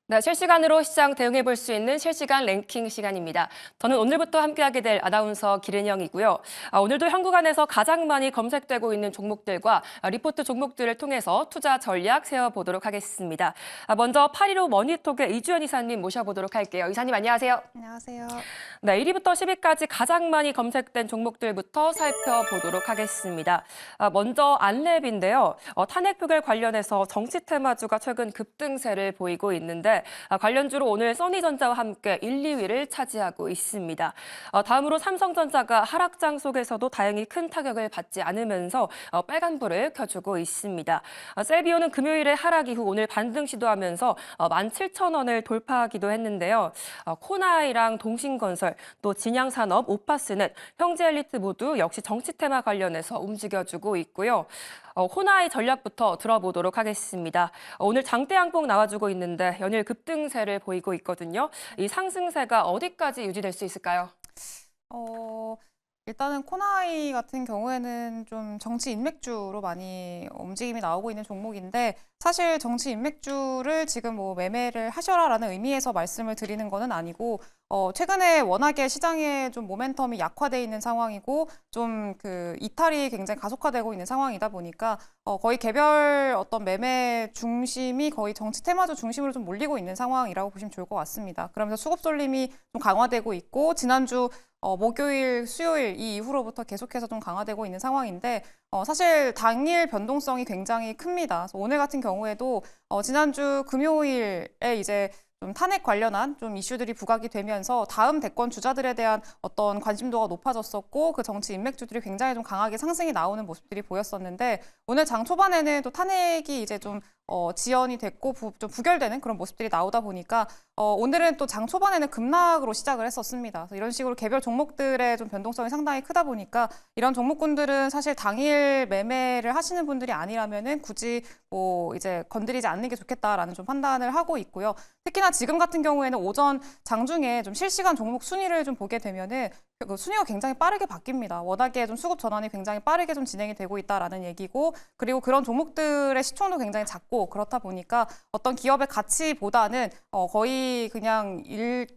네, 실시간으로 시장 대응해 볼 수 있는 실시간 랭킹 시간입니다. 저는 오늘부터 함께하게 될 아나운서 기른영이고요. 오늘도 현구간에서 가장 많이 검색되고 있는 종목들과 리포트 종목들을 통해서 투자 전략 세워보도록 하겠습니다. 먼저 815 머니톡의 이주연 이사님 모셔보도록 할게요. 이사님 안녕하세요. 안녕하세요. 네, 1위부터 10위까지 가장 많이 검색된 종목들부터 살펴보도록 하겠습니다. 먼저 안랩인데요. 탄핵 표결 관련해서 정치 테마주가 최근 급등세를 보이고 있는데 관련주로 오늘 써니전자와 함께 1, 2위를 차지하고 있습니다. 다음으로 삼성전자가 하락장 속에서도 다행히 큰 타격을 받지 않으면서 빨간불을 켜주고 있습니다. 셀비오는 금요일에 하락 이후 오늘 반등 시도하면서 17,000원을 돌파하기도 했는데요. 코나이랑 동신건설, 또 진양산업, 오파스는 형제엘리트 모두 역시 정치 테마 관련해서 움직여주고 있고요. 호나이 전략부터 들어보도록 하겠습니다. 오늘 장대 양봉 나와주고 있는데 연일 급등세를 보이고 있거든요. 이 상승세가 어디까지 유지될 수 있을까요? 일단은 코나이 같은 경우에는 좀 정치 인맥주로 많이 움직임이 나오고 있는 종목인데 사실 정치 인맥주를 지금 뭐 매매를 하셔라라는 의미에서 말씀을 드리는 거는 아니고 최근에 워낙에 시장에 좀 모멘텀이 약화돼 있는 상황이고 좀 그 이탈이 굉장히 가속화되고 있는 상황이다 보니까 거의 개별 어떤 매매 중심이 거의 정치 테마주 중심으로 좀 몰리고 있는 상황이라고 보시면 좋을 것 같습니다. 그러면서 수급 쏠림이 좀 강화되고 있고 지난주 목요일, 수요일 이 이후로부터 계속해서 좀 강화되고 있는 상황인데 사실 당일 변동성이 굉장히 큽니다. 그래서 오늘 같은 경우에도 지난주 금요일에 이제 좀 탄핵 관련한 좀 이슈들이 부각이 되면서 다음 대권 주자들에 대한 어떤 관심도가 높아졌었고 그 정치 인맥주들이 굉장히 좀 강하게 상승이 나오는 모습들이 보였었는데 오늘 장 초반에는 또 탄핵이 이제 좀 지연이 됐고 좀 부결되는 그런 모습들이 나오다 보니까 오늘은 또 장 초반에는 급락으로 시작을 했었습니다. 그래서 이런 식으로 개별 종목들의 좀 변동성이 상당히 크다 보니까 이런 종목군들은 사실 당일 매매를 하시는 분들이 아니라면은 굳이 뭐 이제 건드리지 않는 게 좋겠다라는 좀 판단을 하고 있고요. 특히나 지금 같은 경우에는 오전 장중에 좀 실시간 종목 순위를 좀 보게 되면은 그 순위가 굉장히 빠르게 바뀝니다. 워낙에 좀 수급 전환이 굉장히 빠르게 좀 진행이 되고 있다라는 얘기고 그리고 그런 종목들의 시총도 굉장히 작고 그렇다 보니까 어떤 기업의 가치보다는 거의 그냥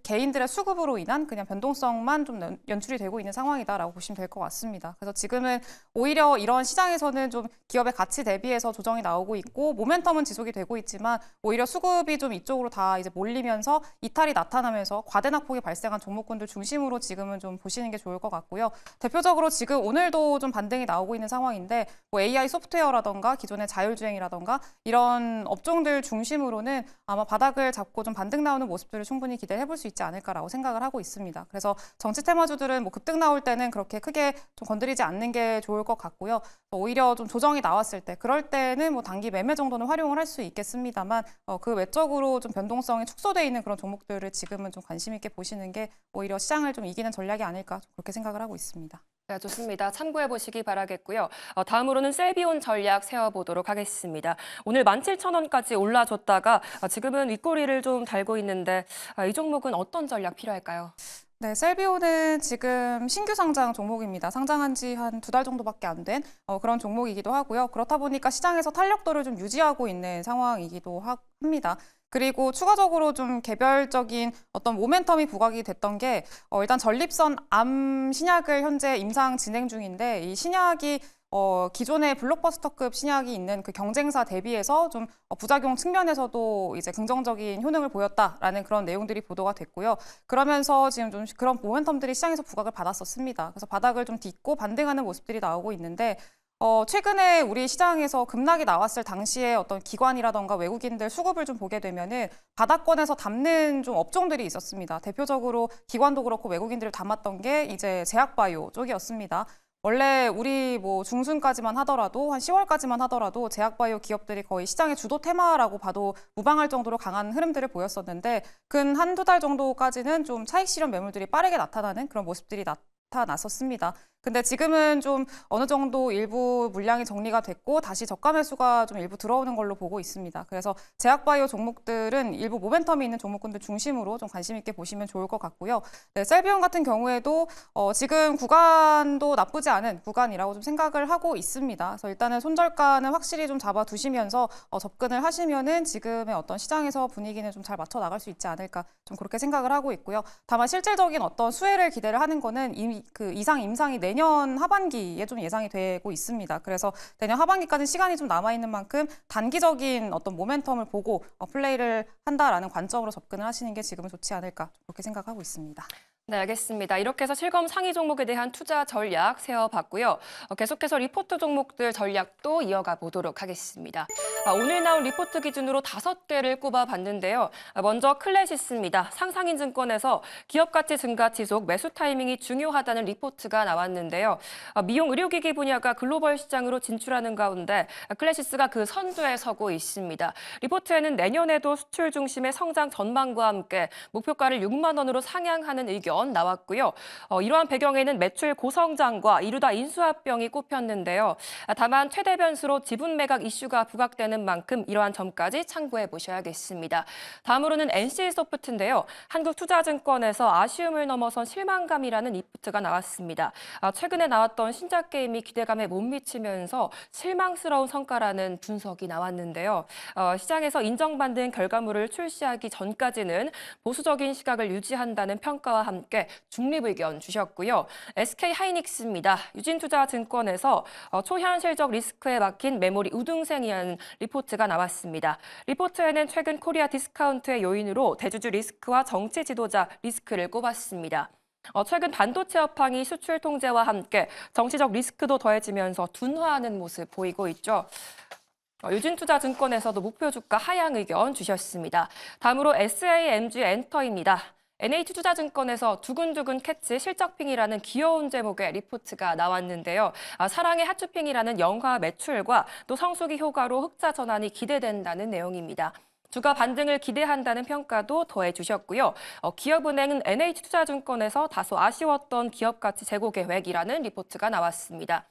개인들의 수급으로 인한 그냥 변동성만 좀 연출이 되고 있는 상황이다라고 보시면 될 것 같습니다. 그래서 지금은 오히려 이런 시장에서는 좀 기업의 가치 대비해서 조정이 나오고 있고 모멘텀은 지속이 되고 있지만 오히려 수급이 좀 이쪽으로 다 이제 몰리면서 이탈이 나타나면서 과대낙폭이 발생한 종목군들 중심으로 지금은 좀 보시는 게 좋을 것 같고요. 대표적으로 지금 오늘도 좀 반등이 나오고 있는 상황인데 뭐 AI 소프트웨어라던가 기존의 자율주행이라던가 이런 업종들 중심으로는 아마 바닥을 잡고 좀 반등 나오는 모습들을 충분히 기대해 볼 수 있지 않을까라고 생각을 하고 있습니다. 그래서 정치 테마주들은 뭐 급등 나올 때는 그렇게 크게 좀 건드리지 않는 게 좋을 것 같고요. 오히려 좀 조정이 나왔을 때 그럴 때는 뭐 단기 매매 정도는 활용을 할 수 있겠습니다만 그 외적으로 좀 변동성이 축소되어 있는 그런 종목들을 지금은 좀 관심 있게 보시는 게 오히려 시장을 좀 이기는 전략이 아닐까 그렇게 생각을 하고 있습니다. 네, 좋습니다. 참고해 보시기 바라겠고요. 다음으로는 셀비온 전략 세워보도록 하겠습니다. 오늘 17,000원까지 올라줬다가 지금은 윗꼬리를 좀 달고 있는데 이 종목은 어떤 전략 필요할까요? 네, 셀비오는 지금 신규 상장 종목입니다. 상장한 지 한 2달 정도밖에 안 된 그런 종목이기도 하고요. 그렇다 보니까 시장에서 탄력도를 좀 유지하고 있는 상황이기도 합니다. 그리고 추가적으로 좀 개별적인 어떤 모멘텀이 부각이 됐던 게 일단 전립선 암 신약을 현재 임상 진행 중인데 이 신약이 기존의 블록버스터급 신약이 있는 그 경쟁사 대비해서 좀 부작용 측면에서도 이제 긍정적인 효능을 보였다라는 그런 내용들이 보도가 됐고요. 그러면서 지금 좀 그런 모멘텀들이 시장에서 부각을 받았었습니다. 그래서 바닥을 좀 딛고 반등하는 모습들이 나오고 있는데 최근에 우리 시장에서 급락이 나왔을 당시에 어떤 기관이라던가 외국인들 수급을 좀 보게 되면은 바닥권에서 담는 좀 업종들이 있었습니다. 대표적으로 기관도 그렇고 외국인들을 담았던 게 이제 제약바이오 쪽이었습니다. 원래 우리 뭐 중순까지만 하더라도 한 10월까지만 하더라도 제약바이오 기업들이 거의 시장의 주도 테마라고 봐도 무방할 정도로 강한 흐름들을 보였었는데 근 한두 달 정도까지는 좀 차익 실현 매물들이 빠르게 나타나는 그런 모습들이 나타났었습니다. 근데 지금은 좀 어느 정도 일부 물량이 정리가 됐고 다시 저가 매수가 좀 일부 들어오는 걸로 보고 있습니다. 그래서 제약바이오 종목들은 일부 모멘텀이 있는 종목군들 중심으로 좀 관심 있게 보시면 좋을 것 같고요. 네, 셀비온 같은 경우에도 지금 구간도 나쁘지 않은 구간이라고 좀 생각을 하고 있습니다. 그래서 일단은 손절가는 확실히 좀 잡아두시면서 접근을 하시면은 지금의 어떤 시장에서 분위기는 좀 잘 맞춰 나갈 수 있지 않을까 좀 그렇게 생각을 하고 있고요. 다만 실질적인 어떤 수혜를 기대를 하는 거는 이미 그 이상 임상이 내년 하반기에 좀 예상이 되고 있습니다. 그래서 내년 하반기까지 시간이 좀 남아 있는 만큼 단기적인 어떤 모멘텀을 보고 플레이를 한다라는 관점으로 접근을 하시는 게 지금은 좋지 않을까 그렇게 생각하고 있습니다. 네, 알겠습니다. 이렇게 해서 실검 상위 종목에 대한 투자 전략 세워봤고요. 계속해서 리포트 종목들 전략도 이어가 보도록 하겠습니다. 오늘 나온 리포트 기준으로 5개를 꼽아봤는데요. 먼저 클래시스입니다. 상상인증권에서 기업가치 증가 지속, 매수 타이밍이 중요하다는 리포트가 나왔는데요. 미용 의료기기 분야가 글로벌 시장으로 진출하는 가운데 클래시스가 그 선두에 서고 있습니다. 리포트에는 내년에도 수출 중심의 성장 전망과 함께 목표가를 6만 원으로 상향하는 의견 나왔고요. 이러한 배경에는 매출 고성장과 이루다 인수합병이 꼽혔는데요. 다만 최대 변수로 지분 매각 이슈가 부각되는 만큼 이러한 점까지 참고해 보셔야겠습니다. 다음으로는 NC소프트인데요. 한국투자증권에서 아쉬움을 넘어선 실망감이라는 리포트가 나왔습니다. 최근에 나왔던 신작 게임이 기대감에 못 미치면서 실망스러운 성과라는 분석이 나왔는데요. 시장에서 인정받는 결과물을 출시하기 전까지는 보수적인 시각을 유지한다는 평가와 함께 중립 의견 주셨고요. SK하이닉스입니다. 유진투자증권에서 초현실적 리스크에 막힌 메모리 우등생이라는 리포트가 나왔습니다. 리포트에는 최근 코리아 디스카운트의 요인으로 대주주 리스크와 정치 지도자 리스크를 꼽았습니다. 최근 반도체 업황이 수출 통제와 함께 정치적 리스크도 더해지면서 둔화하는 모습 보이고 있죠. 유진투자증권에서도 목표 주가 하향 의견 주셨습니다. 다음으로 SAMG 엔터입니다. NH투자증권에서 두근두근 캐치 실적핑이라는 귀여운 제목의 리포트가 나왔는데요. 사랑의 하츄핑이라는 영화 매출과 또 성수기 효과로 흑자 전환이 기대된다는 내용입니다. 주가 반등을 기대한다는 평가도 더해 주셨고요. 기업은행은 NH투자증권에서 다소 아쉬웠던 기업가치 재고 계획이라는 리포트가 나왔습니다.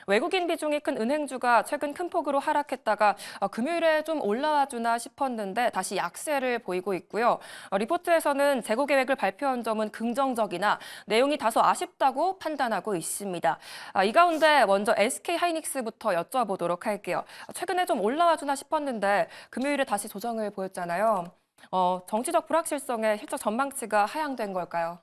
외국인 비중이 큰 은행주가 최근 큰 폭으로 하락했다가 금요일에 좀 올라와 주나 싶었는데 다시 약세를 보이고 있고요. 리포트에서는 재고 계획을 발표한 점은 긍정적이나 내용이 다소 아쉽다고 판단하고 있습니다. 이 가운데 먼저 SK하이닉스부터 여쭤보도록 할게요. 최근에 좀 올라와 주나 싶었는데 금요일에 다시 조정을 보였잖아요. 정치적 불확실성에 실적 전망치가 하향된 걸까요?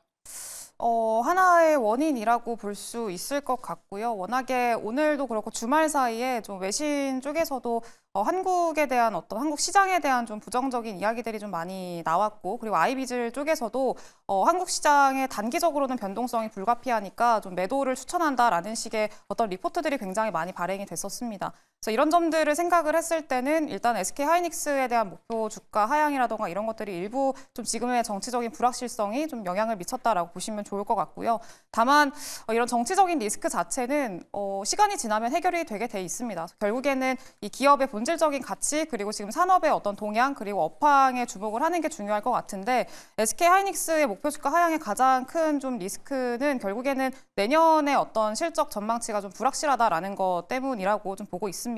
하나의 원인이라고 볼 수 있을 것 같고요. 워낙에 오늘도 그렇고 주말 사이에 좀 외신 쪽에서도 한국에 대한 어떤 한국 시장에 대한 좀 부정적인 이야기들이 좀 많이 나왔고, 그리고 아이비즈 쪽에서도 한국 시장의 단기적으로는 변동성이 불가피하니까 좀 매도를 추천한다라는 식의 어떤 리포트들이 굉장히 많이 발행이 됐었습니다. 그래서 이런 점들을 생각을 했을 때는 일단 SK하이닉스에 대한 목표 주가 하향이라던가 이런 것들이 일부 좀 지금의 정치적인 불확실성이 좀 영향을 미쳤다라고 보시면 좋을 것 같고요. 다만 이런 정치적인 리스크 자체는 시간이 지나면 해결이 되게 돼 있습니다. 결국에는 이 기업의 본질적인 가치, 그리고 지금 산업의 어떤 동향, 그리고 업황에 주목을 하는 게 중요할 것 같은데, SK하이닉스의 목표 주가 하향의 가장 큰 좀 리스크는 결국에는 내년의 어떤 실적 전망치가 좀 불확실하다라는 것 때문이라고 좀 보고 있습니다.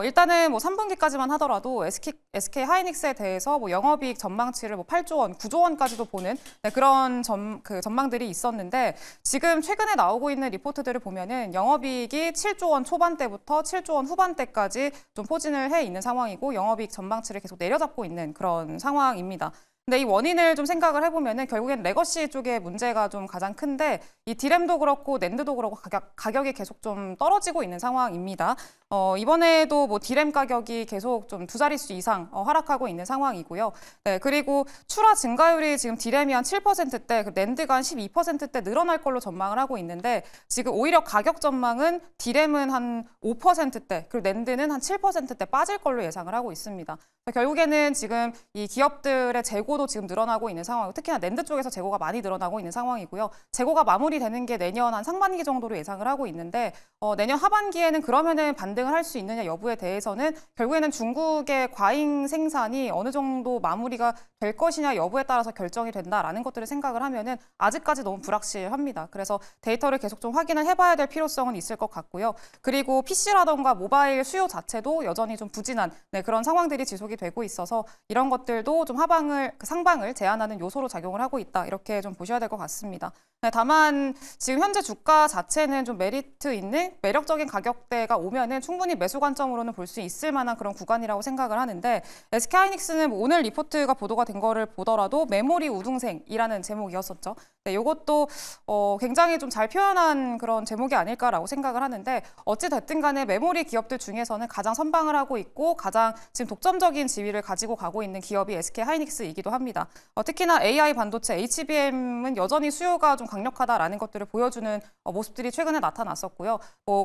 일단은 뭐 3분기까지만 하더라도 SK하이닉스에 대해서 뭐 영업이익 전망치를 뭐 8조 원, 9조 원까지도 보는 그런 전망들이 있었는데, 지금 최근에 나오고 있는 리포트들을 보면은 영업이익이 7조 원 초반대부터 7조 원 후반대까지 좀 포진을 해 있는 상황이고, 영업이익 전망치를 계속 내려잡고 있는 그런 상황입니다. 근데 이 원인을 좀 생각을 해보면은 결국엔 레거시 쪽의 문제가 좀 가장 큰데, 이 디램도 그렇고 낸드도 그렇고 가격이 계속 좀 떨어지고 있는 상황입니다. 이번에도 뭐 디램 가격이 계속 좀 두 자릿수 이상 하락하고 있는 상황이고요. 네, 그리고 출하 증가율이 지금 디램이 한 7%대, 낸드가 한 12%대 늘어날 걸로 전망을 하고 있는데, 지금 오히려 가격 전망은 디램은 한 5%대, 그리고 낸드는 한 7%대 빠질 걸로 예상을 하고 있습니다. 결국에는 지금 이 기업들의 재고 재고도 지금 늘어나고 있는 상황이고 특히나 낸드 쪽에서 재고가 많이 늘어나고 있는 상황이고요. 재고가 마무리되는 게 내년 한 상반기 정도로 예상을 하고 있는데 내년 하반기에는 그러면은 반등을 할 수 있느냐 여부에 대해서는 결국에는 중국의 과잉 생산이 어느 정도 마무리가 될 것이냐 여부에 따라서 결정이 된다라는 것들을 생각을 하면은 아직까지 너무 불확실합니다. 그래서 데이터를 계속 좀 확인을 해봐야 될 필요성은 있을 것 같고요. 그리고 PC라던가 모바일 수요 자체도 여전히 좀 부진한 그런 상황들이 지속이 되고 있어서 이런 것들도 좀 상방을 제한하는 요소로 작용을 하고 있다. 이렇게 좀 보셔야 될 것 같습니다. 다만 지금 현재 주가 자체는 좀 메리트 있는 매력적인 가격대가 오면은 충분히 매수 관점으로는 볼 수 있을 만한 그런 구간이라고 생각을 하는데 SK하이닉스는 오늘 리포트가 보도가 된 거를 보더라도 메모리 우등생이라는 제목이었었죠. 이것도 굉장히 좀 잘 표현한 그런 제목이 아닐까라고 생각을 하는데 어찌 됐든 간에 메모리 기업들 중에서는 가장 선방을 하고 있고 가장 지금 독점적인 지위를 가지고 가고 있는 기업이 SK하이닉스이기도 합니다. 특히나 AI 반도체 HBM은 여전히 수요가 좀 강력하다라는 것들을 보여주는 모습들이 최근에 나타났었고요.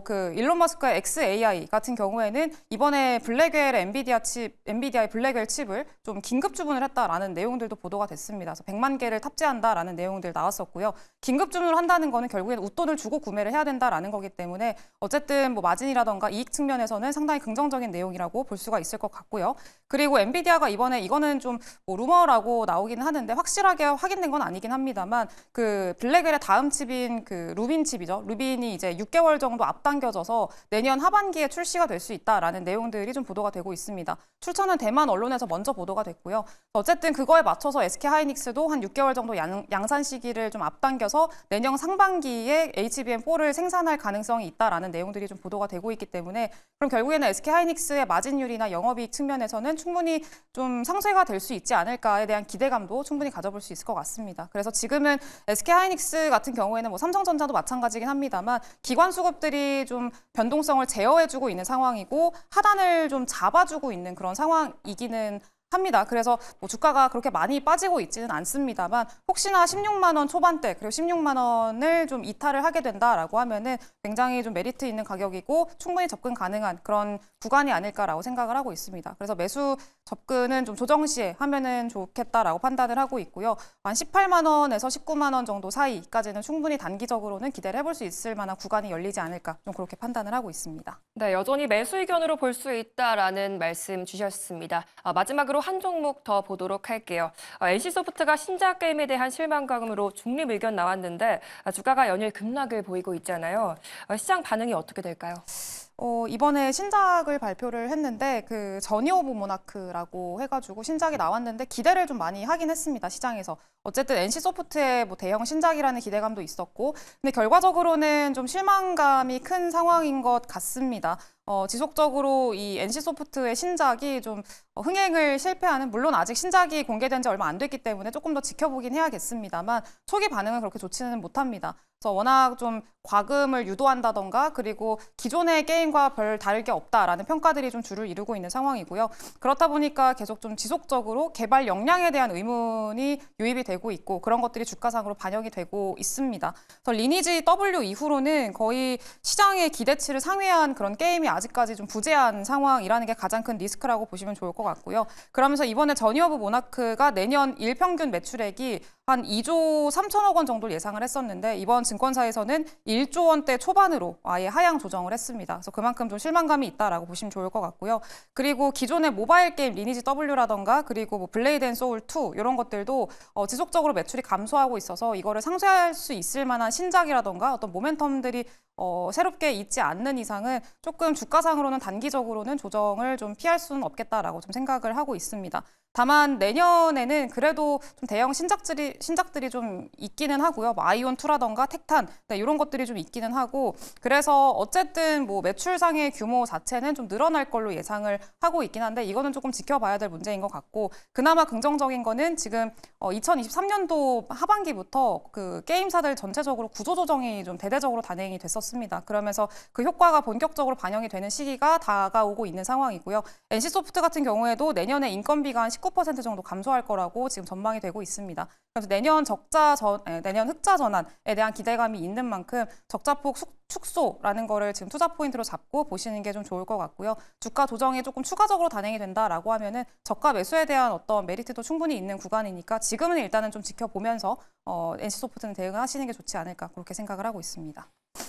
그 일론 머스크의 XAI 같은 경우에는 이번에 블랙웰 엔비디아의 블랙웰 칩을 좀 긴급 주문을 했다라는 내용들도 보도가 됐습니다. 그래서 100만 개를 탑재한다라는 내용들 나왔었고요. 긴급 주문을 한다는 거는 결국에는 웃돈을 주고 구매를 해야 된다라는 거기 때문에 어쨌든 뭐 마진이라던가 이익 측면에서는 상당히 긍정적인 내용이라고 볼 수가 있을 것 같고요. 그리고 엔비디아가 이번에 이거는 좀 뭐 루머라고 나오기는 하는데 확실하게 확인된 건 아니긴 합니다만 그 블랙웰의 다음 칩인 그 루빈 칩이죠. 루빈이 이제 6개월 정도 앞당겨져서 내년 하반기에 출시가 될 수 있다라는 내용들이 좀 보도가 되고 있습니다. 출처는 대만 언론에서 먼저 보도가 됐고요. 어쨌든 그거에 맞춰서 SK하이닉스도 한 6개월 정도 양산 시기를 좀 앞당겨서 내년 상반기에 HBM4를 생산할 가능성이 있다라는 내용들이 좀 보도가 되고 있기 때문에 그럼 결국에는 SK하이닉스의 마진율이나 영업이익 측면에서는 충분히 좀 상쇄가 될 수 있지 않을까에 대한 기대감도 충분히 가져볼 수 있을 것 같습니다. 그래서 지금은 SK하이닉스 같은 경우에는 뭐 삼성전자도 마찬가지긴 합니다만 기관 수급들이 좀 변동성을 제어해주고 있는 상황이고 하단을 좀 잡아주고 있는 그런 상황이기는 합니다. 그래서 뭐 주가가 그렇게 많이 빠지고 있지는 않습니다만 혹시나 16만 원 초반대 그리고 16만 원을 좀 이탈을 하게 된다라고 하면은 굉장히 좀 메리트 있는 가격이고 충분히 접근 가능한 그런 구간이 아닐까라고 생각을 하고 있습니다. 그래서 매수 접근은 좀 조정 시에 하면은 좋겠다라고 판단을 하고 있고요. 한 18만 원에서 19만 원 정도 사이까지는 충분히 단기적으로는 기대를 해볼 수 있을 만한 구간이 열리지 않을까 좀 그렇게 판단을 하고 있습니다. 네, 여전히 매수 의견으로 볼 수 있다라는 말씀 주셨습니다. 마지막으로 한 종목 더 보도록 할게요. NC소프트가 신작 게임에 대한 실망감으로 중립 의견 나왔는데 주가가 연일 급락을 보이고 있잖아요. 시장 반응이 어떻게 될까요? 이번에 신작을 발표를 했는데 그 저니 오브 모나크라고 해가지고 신작이 나왔는데 기대를 좀 많이 하긴 했습니다. 시장에서. 어쨌든 NC소프트의 뭐 대형 신작이라는 기대감도 있었고 근데 결과적으로는 좀 실망감이 큰 상황인 것 같습니다. 지속적으로 이 NC소프트의 신작이 좀 흥행을 실패하는 물론 아직 신작이 공개된 지 얼마 안 됐기 때문에 조금 더 지켜보긴 해야겠습니다만 초기 반응은 그렇게 좋지는 못합니다. 그래서 워낙 좀 과금을 유도한다던가 그리고 기존의 게임과 별 다를 게 없다라는 평가들이 좀 주를 이루고 있는 상황이고요. 그렇다 보니까 계속 좀 지속적으로 개발 역량에 대한 의문이 유입이 되고 있고 그런 것들이 주가상으로 반영이 되고 있습니다. 그래서 리니지 W 이후로는 거의 시장의 기대치를 상회한 그런 게임이 아직까지 좀 부재한 상황이라는 게 가장 큰 리스크라고 보시면 좋을 것 같고요. 그러면서 이번에 저니 오브 모나크가 내년 일평균 매출액이 한 2조 3천억 원 정도를 예상을 했었는데 이번 증권사에서는 1조 원대 초반으로 아예 하향 조정을 했습니다. 그래서 그만큼 좀 실망감이 있다라고 보시면 좋을 것 같고요. 그리고 기존의 모바일 게임 리니지 W라던가 그리고 뭐 블레이드 앤 소울 2 이런 것들도 지속적으로 매출이 감소하고 있어서 이거를 상쇄할 수 있을 만한 신작이라던가 어떤 모멘텀들이 새롭게 있지 않는 이상은 조금 주가상으로는 단기적으로는 조정을 좀 피할 수는 없겠다라고 좀 생각을 하고 있습니다. 다만 내년에는 그래도 좀 대형 신작들이 좀 있기는 하고요. 뭐 아이온2라던가 택탄 이런 것들이 좀 있기는 하고 그래서 어쨌든 뭐 매출상의 규모 자체는 좀 늘어날 걸로 예상을 하고 있긴 한데 이거는 조금 지켜봐야 될 문제인 것 같고 그나마 긍정적인 거는 지금 2023년도 하반기부터 그 게임사들 전체적으로 구조조정이 좀 대대적으로 단행이 됐었습니다. 그러면서 그 효과가 본격적으로 반영이 되는 시기가 다가오고 있는 상황이고요. NC소프트 같은 경우에도 내년에 인건비가 한 19% 정도 감소할 거라고 지금 전망이 되고 있습니다. 그래서 내년 흑자 전환에 대한 기대감이 있는 만큼 적자폭 축소라는 거를 지금 투자 포인트로 잡고 보시는 게 좀 좋을 것 같고요. 주가 조정이 조금 추가적으로 단행이 된다라고 하면은 저가 매수에 대한 어떤 메리트도 충분히 있는 구간이니까 지금은 일단은 좀 지켜보면서 NC소프트는 대응하시는 게 좋지 않을까 그렇게 생각을 하고 있습니다.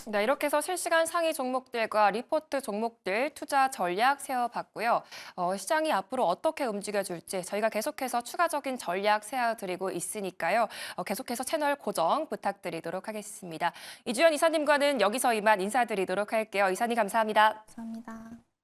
네, 이렇게 해서 실시간 상위 종목들과 리포트 종목들 투자 전략 세워봤고요. 시장이 앞으로 어떻게 움직여줄지 저희가 계속해서 추가적인 전략 세워드리고 있으니까요. 계속해서 채널 고정 부탁드리도록 하겠습니다. 이주연 이사님과는 여기서 이만 인사드리도록 할게요. 이사님 감사합니다. 감사합니다.